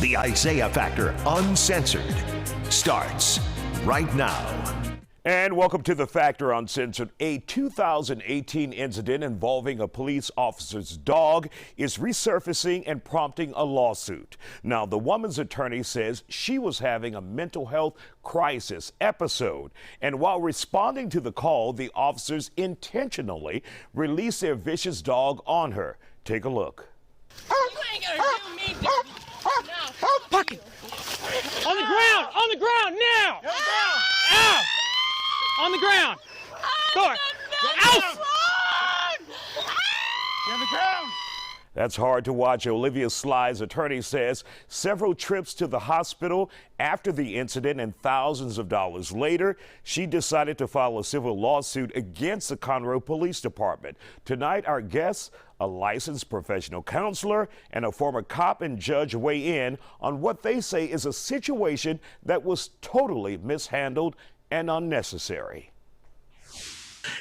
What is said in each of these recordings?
The Isaiah Factor Uncensored starts right now. And welcome to The Factor Uncensored. A 2018 incident involving a police officer's dog is resurfacing and prompting a lawsuit. Now, the woman's attorney says she was having a mental health crisis episode. And while responding to the call, the officers intentionally released their vicious dog on her. Take a look. You ain't gonna do me dirty. No. Pocket. On the ground, now! Ow! On the ground! Door! Out! On the ground! That's hard to watch. Olivia Sly's attorney says several trips to the hospital after the incident and thousands of dollars later, she decided to file a civil lawsuit against the Conroe Police Department. Tonight, our guests, a licensed professional counselor and a former cop and judge, weigh in on what they say is a situation that was totally mishandled and unnecessary.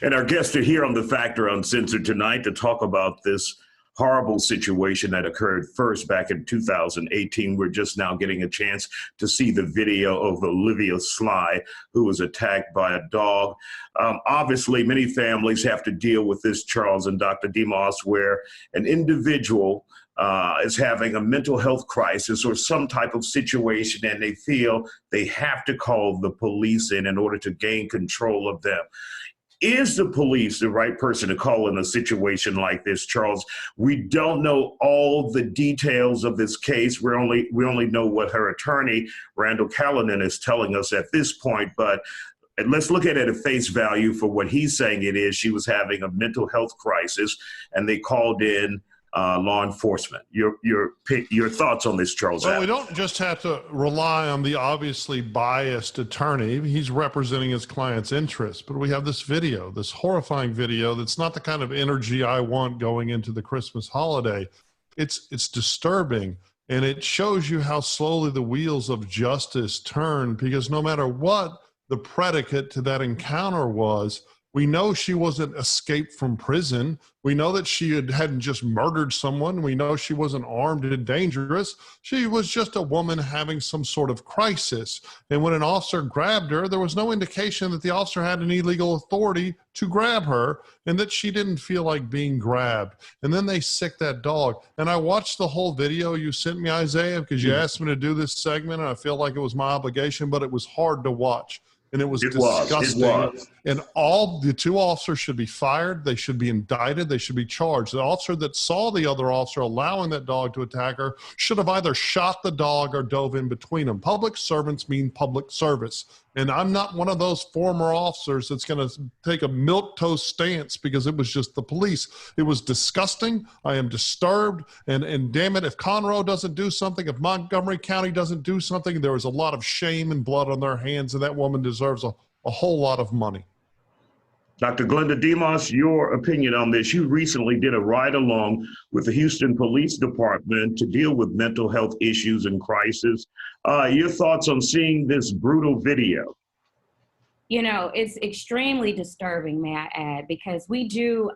And our guests are here on The Factor Uncensored tonight to talk about this horrible situation that occurred first back in 2018. We're just now getting a chance to see the video of Olivia Sly, who was attacked by a dog. Obviously, many families have to deal with this, Charles and Dr. Demos, where an individual is having a mental health crisis or some type of situation, and they feel they have to call the police in order to gain control of them. Is the police the right person to call in a situation like this, Charles? We don't know all the details of this case. We only know what her attorney, Randall Callanan, is telling us at this point, but let's look at it at face value for what he's saying it is. She was having a mental health crisis, and they called in law enforcement. Your thoughts on this, Charles? Well, we don't just have to rely on the obviously biased attorney. He's representing his client's interests, but we have this video, this horrifying video that's not the kind of energy I want going into the Christmas holiday. It's disturbing, and it shows you how slowly the wheels of justice turn, because no matter what the predicate to that encounter was, we know she wasn't escaped from prison. We know that she hadn't just murdered someone. We know she wasn't armed and dangerous. She was just a woman having some sort of crisis. And when an officer grabbed her, there was no indication that the officer had any legal authority to grab her and that she didn't feel like being grabbed. And then they sicked that dog. And I watched the whole video you sent me, Isaiah, because you asked me to do this segment, and I feel like it was my obligation, but it was hard to watch. And it was disgusting. And all the two officers should be fired. They should be indicted. They should be charged. The officer that saw the other officer allowing that dog to attack her should have either shot the dog or dove in between them. Public servants mean public service. And I'm not one of those former officers that's going to take a milquetoast stance because it was just the police. It was disgusting. I am disturbed. And damn it, if Conroe doesn't do something, if Montgomery County doesn't do something, there is a lot of shame and blood on their hands, and that woman deserves a whole lot of money. Dr. Glenda Demos, your opinion on this. You recently did a ride-along with the Houston Police Department to deal with mental health issues and crisis. Your thoughts on seeing this brutal video? You know, it's extremely disturbing, may I add, because we do,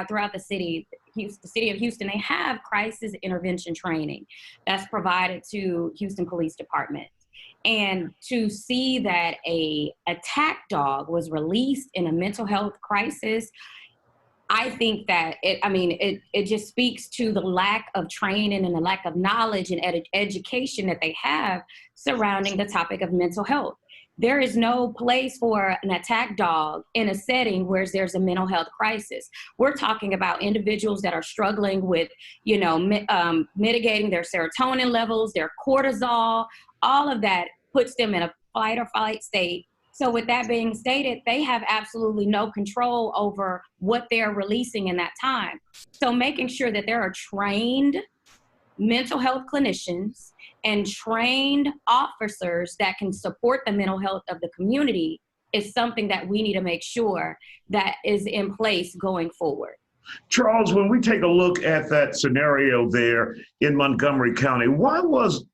throughout the city of Houston, they have crisis intervention training that's provided to Houston Police Department. And to see that a attack dog was released in a mental health crisis, I think that it just speaks to the lack of training and the lack of knowledge and education that they have surrounding the topic of mental health. There is no place for an attack dog in a setting where there's a mental health crisis. We're talking about individuals that are struggling with, mitigating their serotonin levels, their cortisol. All of that puts them in a fight or flight state. So with that being stated, they have absolutely no control over what they're releasing in that time. So making sure that there are trained mental health clinicians and trained officers that can support the mental health of the community is something that we need to make sure that is in place going forward. Charles, when we take a look at that scenario there in Montgomery County, why was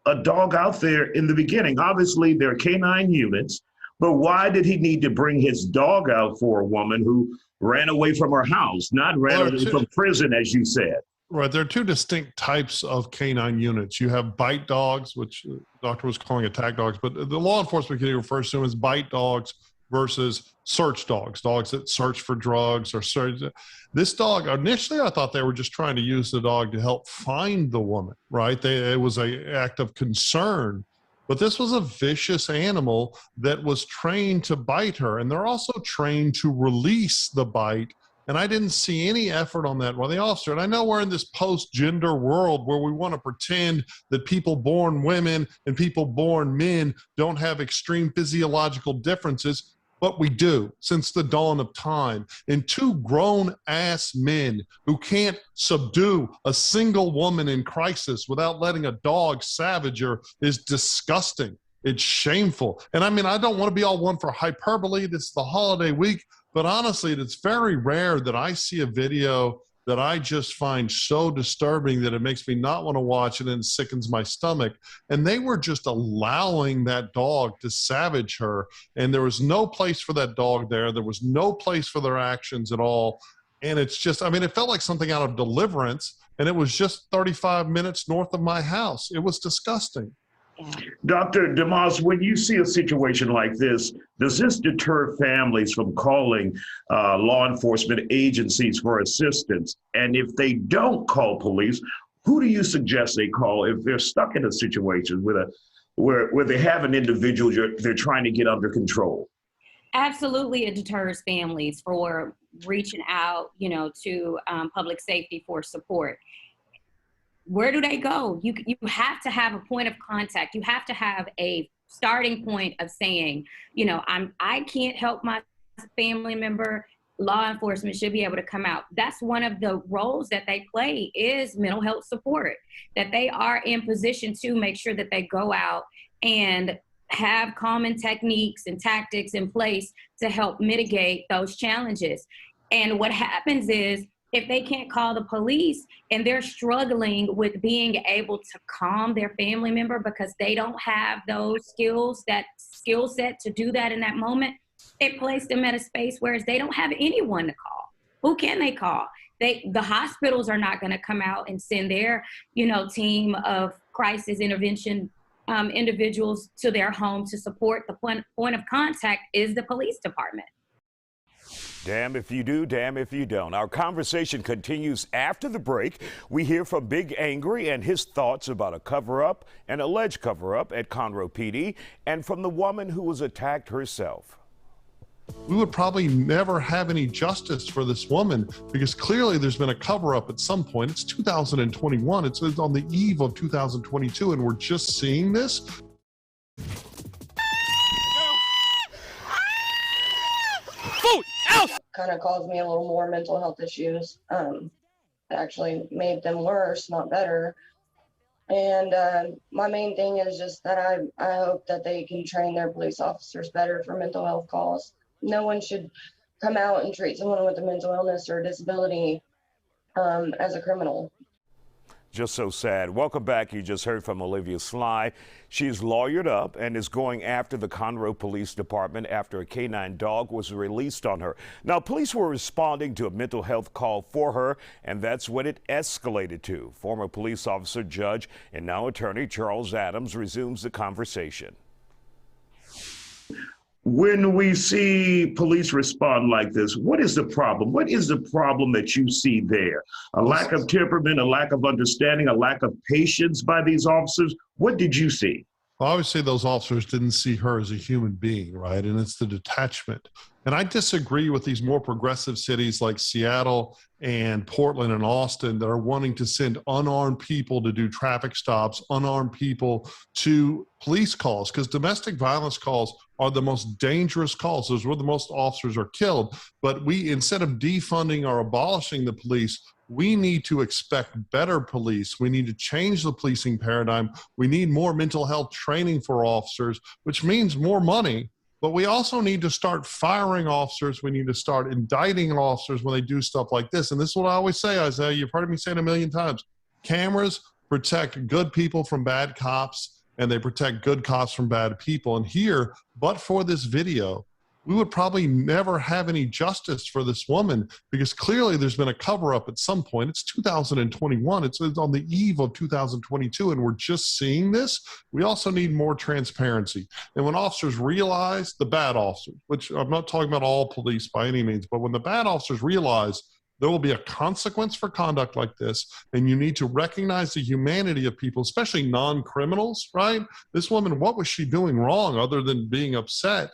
a dog out there in the beginning? Obviously, there are canine units, but why did he need to bring his dog out for a woman who ran away from her house, not ran away from prison, as you said? Right. There are two distinct types of canine units. You have bite dogs, which the doctor was calling attack dogs, but the law enforcement community refers to them as bite dogs versus search dogs, dogs that search for drugs or search. This dog, initially, I thought they were just trying to use the dog to help find the woman, right? It was an act of concern. But this was a vicious animal that was trained to bite her. And they're also trained to release the bite. And I didn't see any effort on that by the officer. And I know we're in this post-gender world where we want to pretend that people born women and people born men don't have extreme physiological differences, but we do since the dawn of time. And two grown-ass men who can't subdue a single woman in crisis without letting a dog savage her is disgusting. It's shameful. And I mean, I don't want to be all one for hyperbole. This is the holiday week. But honestly, it's very rare that I see a video that I just find so disturbing that it makes me not want to watch it and sickens my stomach. And they were just allowing that dog to savage her. And there was no place for that dog there. There was no place for their actions at all. And it's just, I mean, it felt like something out of Deliverance. And it was just 35 minutes north of my house. It was disgusting. Dr. DeMoss, when you see a situation like this, does this deter families from calling law enforcement agencies for assistance? And if they don't call police, who do you suggest they call if they're stuck in a situation where they have an individual they're trying to get under control? Absolutely, it deters families for reaching out, to public safety for support. Where do they go? You have to have a point of contact. You have to have a starting point of saying, I can't help my family member. Law enforcement should be able to come out. That's one of the roles that they play is mental health support, that they are in position to make sure that they go out and have common techniques and tactics in place to help mitigate those challenges. And what happens is, if they can't call the police and they're struggling with being able to calm their family member because they don't have those skills, that skill set to do that in that moment, it placed them at a space where they don't have anyone to call. Who can they call? The hospitals are not going to come out and send their, team of crisis intervention individuals to their home to support. The point of contact is the police department. Damn if you do, damn if you don't. Our conversation continues after the break. We hear from Big Angry and his thoughts about a cover-up, an alleged cover-up at Conroe PD, and from the woman who was attacked herself. We would probably never have any justice for this woman because clearly there's been a cover-up at some point. It's 2021. It's on the eve of 2022, and we're just seeing this. Kind of caused me a little more mental health issues. It actually made them worse, not better. And my main thing is just that I hope that they can train their police officers better for mental health calls. No one should come out and treat someone with a mental illness or disability as a criminal. Just so sad. Welcome back. You just heard from Olivia Sly. She's lawyered up and is going after the Conroe Police Department after a canine dog was released on her. Now, police were responding to a mental health call for her, and that's what it escalated to. Former police officer, judge, and now attorney Charles Adams resumes the conversation. When we see police respond like this, what is the problem? What is the problem that you see there? A lack of temperament, a lack of understanding, a lack of patience by these officers? What did you see? Well, obviously, those officers didn't see her as a human being, right? And it's the detachment. And I disagree with these more progressive cities like Seattle and Portland and Austin that are wanting to send unarmed people to do traffic stops, unarmed people to police calls, because domestic violence calls are the most dangerous calls. Those where the most officers are killed. But we, instead of defunding or abolishing the police, we need to expect better police. We need to change the policing paradigm. We need more mental health training for officers, which means more money. But we also need to start firing officers. We need to start indicting officers when they do stuff like this. And this is what I always say, Isaiah. You've heard me say it a million times. Cameras protect good people from bad cops, and they protect good cops from bad people. And here, but for this video, we would probably never have any justice for this woman, because clearly there's been a cover-up at some point. It's 2021. It's on the eve of 2022, and we're just seeing this. We also need more transparency. And when officers realize, the bad officers, which I'm not talking about all police by any means, but when the bad officers realize there will be a consequence for conduct like this, and you need to recognize the humanity of people, especially non-criminals, right? This woman, what was she doing wrong other than being upset?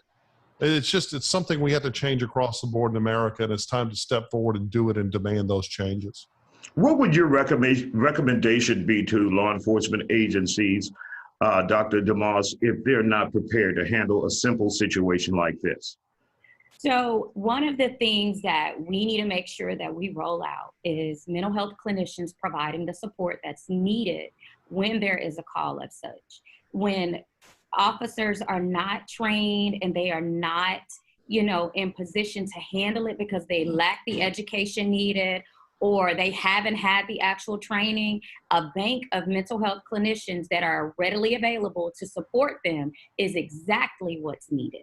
It's something we have to change across the board in America, and it's time to step forward and do it and demand those changes. What would your recommendation be to law enforcement agencies, Dr. DeMoss, if they're not prepared to handle a simple situation like this? So one of the things that we need to make sure that we roll out is mental health clinicians providing the support that's needed when there is a call of such. When officers are not trained and they are not, in position to handle it because they lack the education needed or they haven't had the actual training, a bank of mental health clinicians that are readily available to support them is exactly what's needed.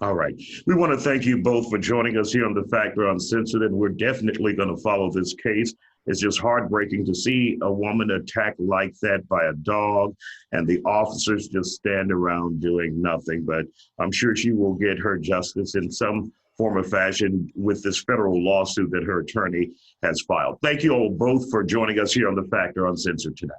All right. We want to thank you both for joining us here on The Factor Uncensored, and we're definitely going to follow this case. It's just heartbreaking to see a woman attacked like that by a dog and the officers just stand around doing nothing. But I'm sure she will get her justice in some form or fashion with this federal lawsuit that her attorney has filed. Thank you all both for joining us here on The Factor Uncensored today.